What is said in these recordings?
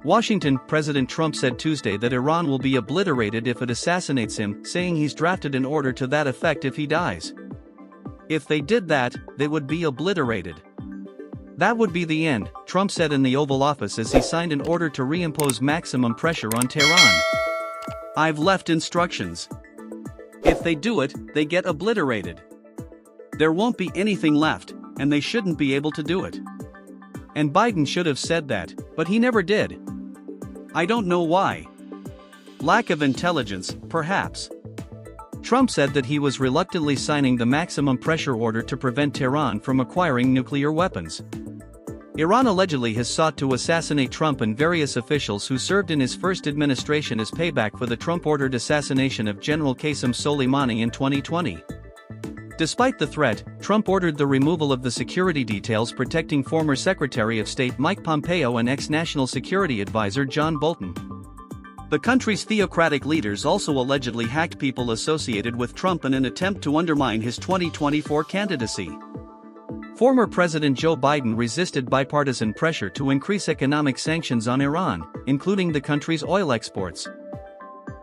Washington, President Trump said Tuesday that Iran will be obliterated if it assassinates him, saying he's drafted an order to that effect if he dies. If they did that, they would be obliterated. That would be the end, Trump said in the Oval Office as he signed an order to reimpose maximum pressure on Tehran. I've left instructions. If they do it, they get obliterated. There won't be anything left, and they shouldn't be able to do it. And Biden should have said that, but he never did. I don't know why. Lack of intelligence, perhaps. Trump said that he was reluctantly signing the maximum pressure order to prevent Tehran from acquiring nuclear weapons. Iran allegedly has sought to assassinate Trump and various officials who served in his first administration as payback for the Trump-ordered assassination of General Qasem Soleimani in 2020. Despite the threat, Trump ordered the removal of the security details protecting former Secretary of State Mike Pompeo and ex-National Security Advisor John Bolton. The country's theocratic leaders also allegedly hacked people associated with Trump in an attempt to undermine his 2024 candidacy. Former President Joe Biden resisted bipartisan pressure to increase economic sanctions on Iran, including the country's oil exports.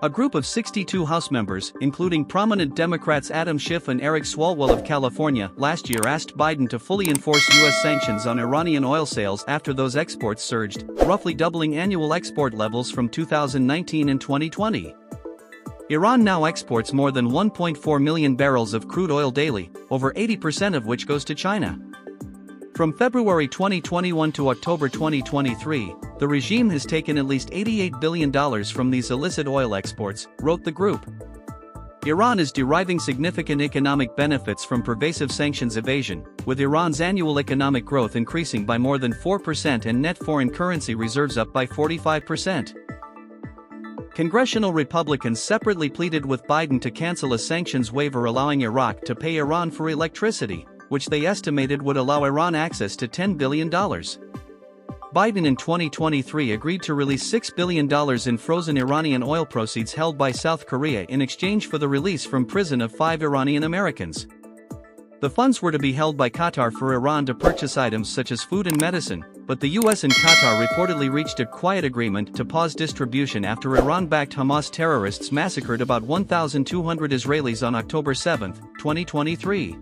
A group of 62 House members, including prominent Democrats Adam Schiff and Eric Swalwell of California, last year asked Biden to fully enforce U.S. sanctions on Iranian oil sales after those exports surged, roughly doubling annual export levels from 2019 and 2020. Iran now exports more than 1.4 million barrels of crude oil daily, over 80% of which goes to China. From February 2021 to October 2023, the regime has taken at least $88 billion from these illicit oil exports, wrote the group. Iran is deriving significant economic benefits from pervasive sanctions evasion, with Iran's annual economic growth increasing by more than 4% and net foreign currency reserves up by 45%. Congressional Republicans separately pleaded with Biden to cancel a sanctions waiver allowing Iraq to pay Iran for electricity, which they estimated would allow Iran access to $10 billion. Biden in 2023 agreed to release $6 billion in frozen Iranian oil proceeds held by South Korea in exchange for the release from prison of 5 Iranian Americans. The funds were to be held by Qatar for Iran to purchase items such as food and medicine, but the US and Qatar reportedly reached a quiet agreement to pause distribution after Iran-backed Hamas terrorists massacred about 1,200 Israelis on October 7, 2023.